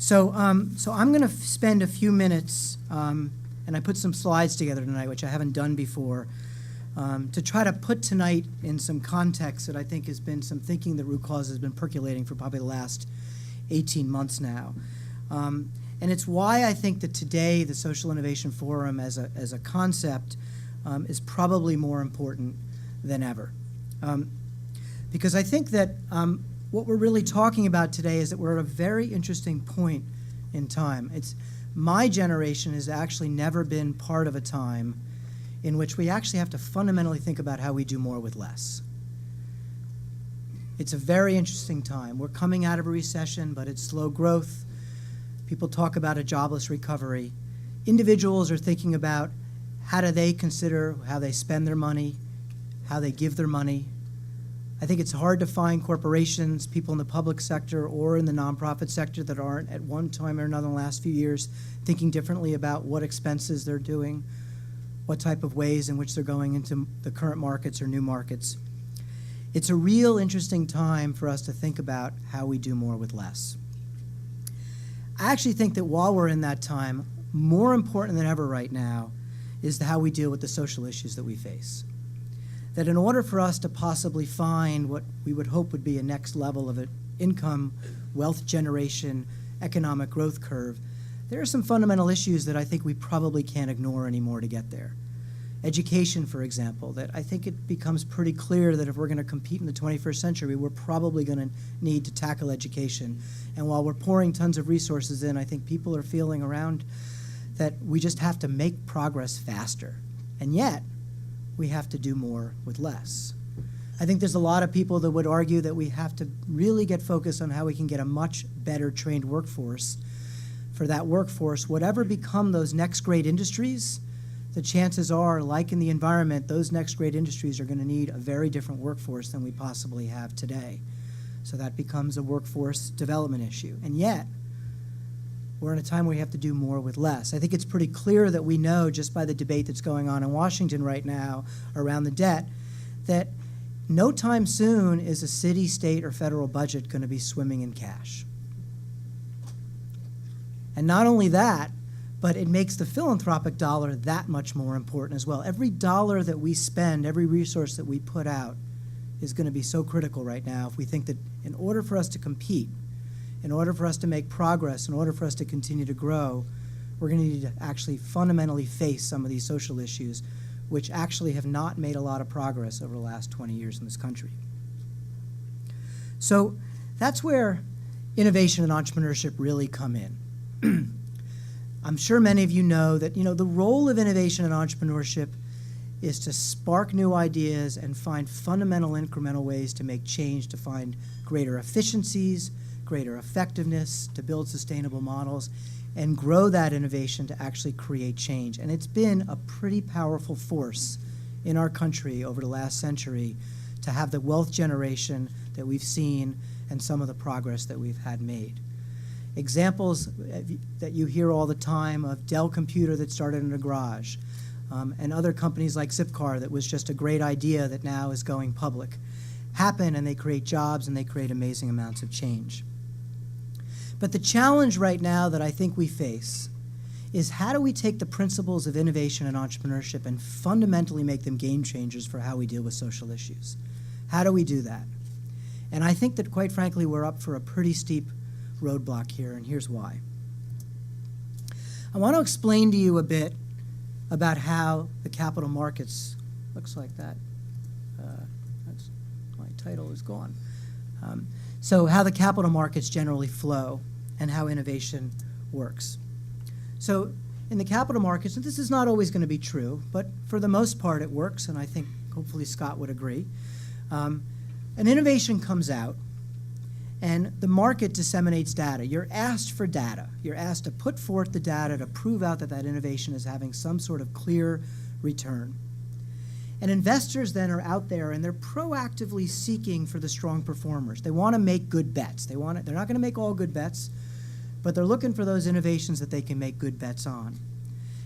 So I'm going to spend a few minutes, and I put some slides together tonight, which I haven't done before, to try to put tonight in some context that I think has been some thinking that root cause has been percolating for probably the last 18 months now. And it's why I think that today the Social Innovation Forum as a concept is probably more important than ever. Because I think that what we're really talking about today is that we're at a very interesting point in time. My generation has actually never been part of a time in which we actually have to fundamentally think about how we do more with less. It's a very interesting time. We're coming out of a recession, but it's slow growth. People talk about a jobless recovery. Individuals are thinking about how do they consider how they spend their money, how they give their money. I think it's hard to find corporations, people in the public sector or in the nonprofit sector that aren't at one time or another in the last few years thinking differently about what expenses they're doing, what type of ways in which they're going into the current markets or new markets. It's a real interesting time for us to think about how we do more with less. I actually think that while we're in that time, more important than ever right now is how we deal with the social issues that we face. That in order for us to possibly find what we would hope would be a next level of an income, wealth generation, economic growth curve, there are some fundamental issues that I think we probably can't ignore anymore to get there. Education, for example, that I think it becomes pretty clear that if we're going to compete in the 21st century, we're probably going to need to tackle education. And while we're pouring tons of resources in, I think people are feeling around that we just have to make progress faster. And yet, we have to do more with less. I think there's a lot of people that would argue that we have to really get focused on how we can get a much better trained workforce. For that workforce, whatever become those next great industries, the chances are, like in the environment, those next great industries are going to need a very different workforce than we possibly have today. So that becomes a workforce development issue. And yet, we're in a time where we have to do more with less. I think it's pretty clear that we know, just by the debate that's going on in Washington right now around the debt, that no time soon is a city, state, or federal budget going to be swimming in cash. And not only that, but it makes the philanthropic dollar that much more important as well. Every dollar that we spend, every resource that we put out is going to be so critical right now if we think that in order for us to compete, in order for us to make progress, in order for us to continue to grow, we're going to need to actually fundamentally face some of these social issues, which actually have not made a lot of progress over the last 20 years in this country. So that's where innovation and entrepreneurship really come in. I'm sure many of you know that the role of innovation and entrepreneurship is to spark new ideas and find fundamental incremental ways to make change, to find greater efficiencies, greater effectiveness, to build sustainable models, and grow that innovation to actually create change. And it's been a pretty powerful force in our country over the last century to have the wealth generation that we've seen and some of the progress that we've had made. Examples that you hear all the time of Dell Computer that started in a garage, and other companies like Zipcar that was just a great idea that now is going public, happen, and they create jobs and they create amazing amounts of change. But the challenge right now that I think we face is how do we take the principles of innovation and entrepreneurship and fundamentally make them game changers for how we deal with social issues? How do we do that? And I think that, quite frankly, we're up for a pretty steep roadblock here, and here's why. I want to explain to you a bit about how the capital markets, looks like that, that's, my title is gone. So how the capital markets generally flow and how innovation works. So in the capital markets, and this is not always going to be true, but for the most part it works, and I think hopefully Scott would agree. An innovation comes out, and the market disseminates data. You're asked for data. You're asked to put forth the data to prove out that that innovation is having some sort of clear return. And investors then are out there, and they're proactively seeking for the strong performers. They want to make good bets. They're not going to make all good bets, but they're looking for those innovations that they can make good bets on.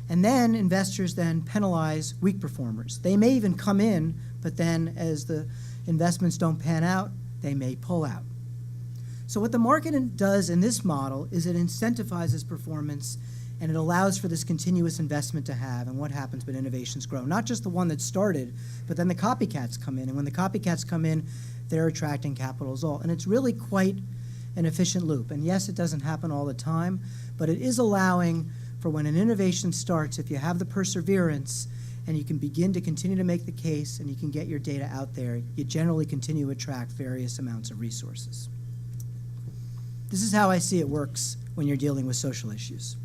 And then investors then penalize weak performers. They may even come in, but then as the investments don't pan out, they may pull out. So what the market does in this model is it incentivizes performance, and it allows for this continuous investment to have. And what happens when innovations grow? Not just the one that started, but then the copycats come in. And when the copycats come in, they're attracting capital as well. And it's really quite an efficient loop. And yes, it doesn't happen all the time, but it is allowing for when an innovation starts, if you have the perseverance and you can begin to continue to make the case and you can get your data out there, you generally continue to attract various amounts of resources. This is how I see it works when you're dealing with social issues.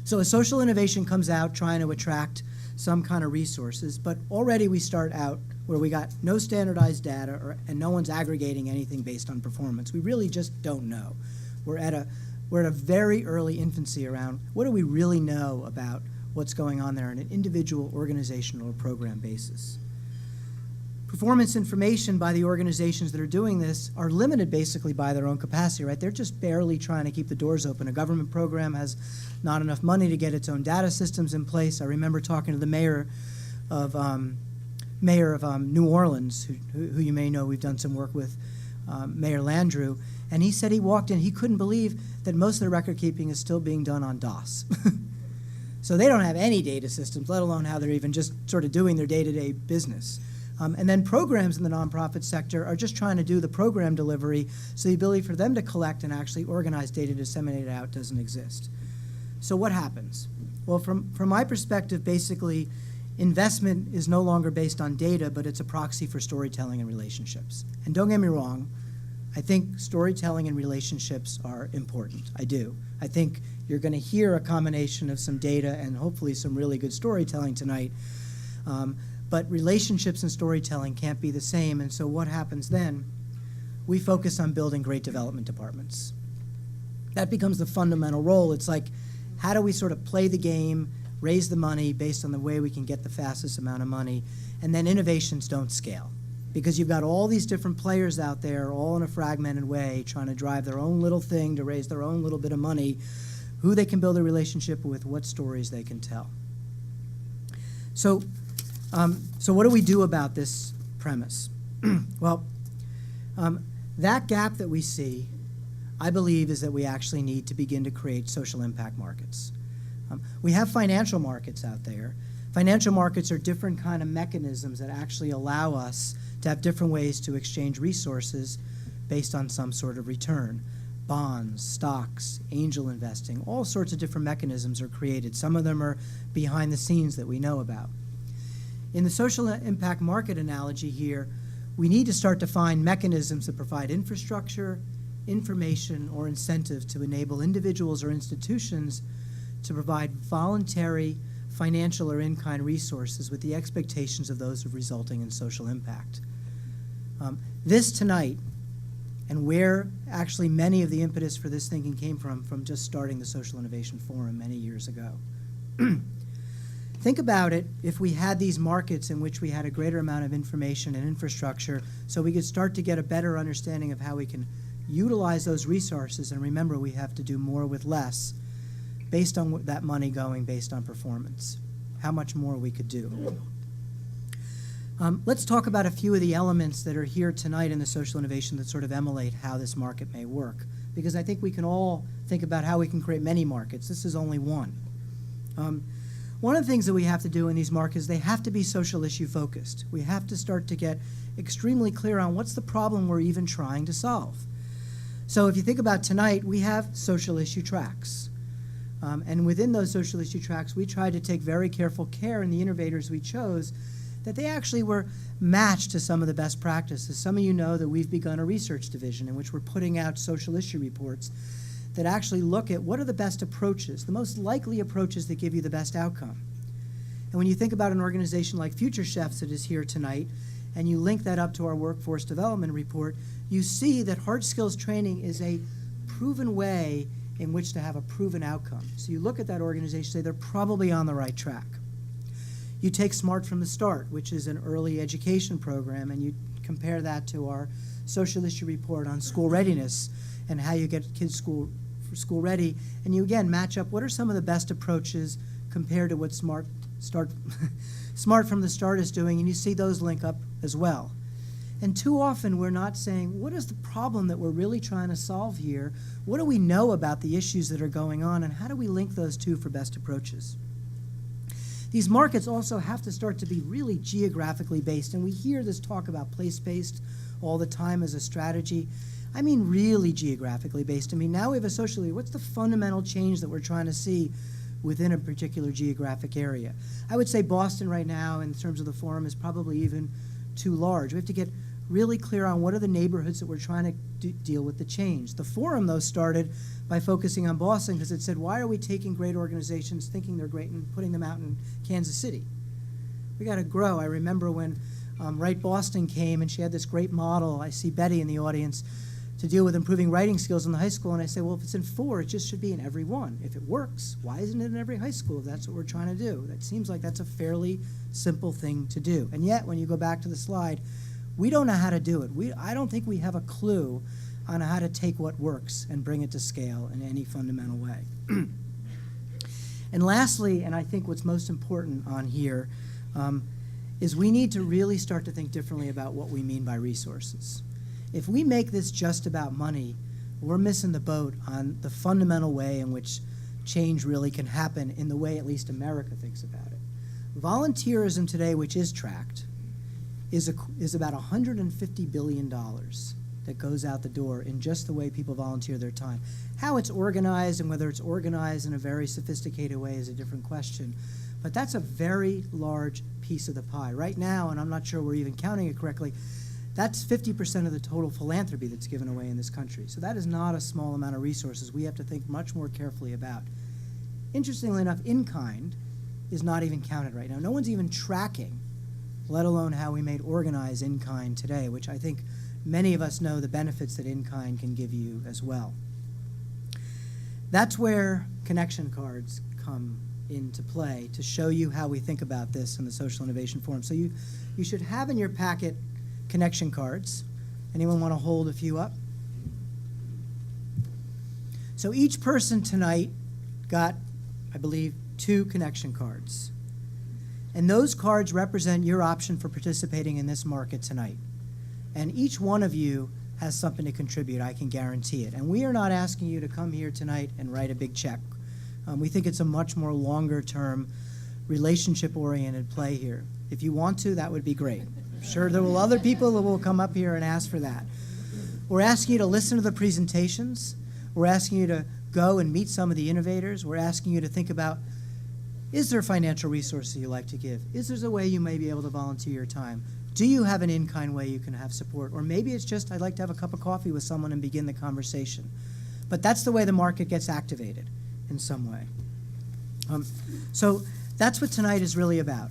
So a social innovation comes out trying to attract some kind of resources, but already we start out where we got no standardized data and no one's aggregating anything based on performance. We really just don't know. We're at a very early infancy around what do we really know about what's going on there on an individual, organizational, or program basis. Performance information by the organizations that are doing this are limited basically by their own capacity, right? They're just barely trying to keep the doors open. A government program has not enough money to get its own data systems in place. I remember talking to the mayor of New Orleans, who you may know we've done some work with, Mayor Landrieu, and he said he walked in, he couldn't believe that most of the record keeping is still being done on DOS. So they don't have any data systems, let alone how they're even just sort of doing their day-to-day business. And then programs in the nonprofit sector are just trying to do the program delivery, so the ability for them to collect and actually organize data, disseminate it out, doesn't exist. So what happens? Well, from my perspective, basically, investment is no longer based on data, but it's a proxy for storytelling and relationships. And don't get me wrong, I think storytelling and relationships are important. I do. I think you're going to hear a combination of some data and hopefully some really good storytelling tonight. But relationships and storytelling can't be the same, and so what happens then? We focus on building great development departments. That becomes the fundamental role. It's like, how do we sort of play the game, raise the money based on the way we can get the fastest amount of money, and then innovations don't scale. Because you've got all these different players out there, all in a fragmented way, trying to drive their own little thing to raise their own little bit of money, who they can build a relationship with, what stories they can tell. So what do we do about this premise? Well, that gap that we see, I believe, is that we actually need to begin to create social impact markets. We have financial markets out there. Financial markets are different kind of mechanisms that actually allow us to have different ways to exchange resources based on some sort of return. Bonds, stocks, angel investing, all sorts of different mechanisms are created. Some of them are behind the scenes that we know about. In the social impact market analogy here, we need to start to find mechanisms that provide infrastructure, information, or incentives to enable individuals or institutions to provide voluntary financial or in-kind resources with the expectations of those of resulting in social impact. This tonight, and where actually many of the impetus for this thinking came from just starting the Social Innovation Forum many years ago. Think about it if we had these markets in which we had a greater amount of information and infrastructure so we could start to get a better understanding of how we can utilize those resources, and remember we have to do more with less based on that money going based on performance, how much more we could do. Let's talk about a few of the elements that are here tonight in the social innovation that sort of emulate how this market may work, because I think we can all think about how we can create many markets. This is only one. One of the things that we have to do in these markets, they have to be social issue focused. We have to start to get extremely clear on what's the problem we're even trying to solve. So if you think about tonight, we have social issue tracks. And within those social issue tracks, we tried to take very careful care in the innovators we chose that they actually were matched to some of the best practices. Some of you know that we've begun a research division in which we're putting out social issue reports that actually look at what are the best approaches, the most likely approaches that give you the best outcome. And when you think about an organization like Future Chefs that is here tonight, and you link that up to our workforce development report, you see that hard skills training is a proven way in which to have a proven outcome. So you look at that organization, say they're probably on the right track. You take Smart from the Start, which is an early education program, and you compare that to our social issue report on school readiness and how you get kids school ready, and you again match up what are some of the best approaches compared to what Smart from the Start is doing, and you see those link up as well. And too often we're not saying, what is the problem that we're really trying to solve here? What do we know about the issues that are going on, and how do we link those two for best approaches? These markets also have to start to be really geographically based, and we hear this talk about place-based all the time as a strategy. I mean really geographically based. I mean, now we have a social leader. What's the fundamental change that we're trying to see within a particular geographic area? I would say Boston right now, in terms of the forum, is probably even too large. We have to get really clear on what are the neighborhoods that we're trying to deal with the change. The forum, though, started by focusing on Boston because it said, why are we taking great organizations, thinking they're great, and putting them out in Kansas City? We got to grow. I remember when Write Boston came, and she had this great model. I see Betty in the audience, to deal with improving writing skills in the high school, and I say, well, if it's in 4, it just should be in every one. If it works, why isn't it in every high school if that's what we're trying to do? That seems like that's a fairly simple thing to do. And yet, when you go back to the slide, we don't know how to do it. I don't think we have a clue on how to take what works and bring it to scale in any fundamental way. And lastly, and I think what's most important on here, is we need to really start to think differently about what we mean by resources. If we make this just about money, we're missing the boat on the fundamental way in which change really can happen in the way at least America thinks about it. Volunteerism today, which is tracked, is about $150 billion that goes out the door in just the way people volunteer their time. How it's organized and whether it's organized in a very sophisticated way is a different question. But that's a very large piece of the pie. Right now, and I'm not sure we're even counting it correctly, that's 50% of the total philanthropy that's given away in this country. So that is not a small amount of resources we have to think much more carefully about. Interestingly enough, in-kind is not even counted right now. No one's even tracking, let alone how we may organize in-kind today, which I think many of us know the benefits that in-kind can give you as well. That's where connection cards come into play to show you how we think about this in the Social Innovation Forum. So you should have in your packet connection cards. Anyone want to hold a few up? So each person tonight got, I believe, 2 connection cards. And those cards represent your option for participating in this market tonight. And each one of you has something to contribute, I can guarantee it. And we are not asking you to come here tonight and write a big check. We think it's a much more longer-term, relationship-oriented play here. If you want to, that would be great. I'm sure there will other people that will come up here and ask for that. We're asking you to listen to the presentations. We're asking you to go and meet some of the innovators. We're asking you to think about, is there financial resources you like to give? Is there a way you may be able to volunteer your time? Do you have an in-kind way you can have support? Or maybe it's just, I'd like to have a cup of coffee with someone and begin the conversation. But that's the way the market gets activated in some way. So that's what tonight is really about.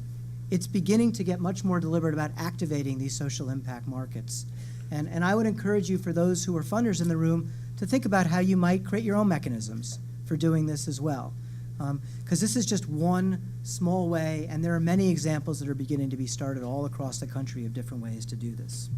It's beginning to get much more deliberate about activating these social impact markets. And I would encourage you, for those who are funders in the room, to think about how you might create your own mechanisms for doing this as well. Because this is just one small way, and there are many examples that are beginning to be started all across the country of different ways to do this.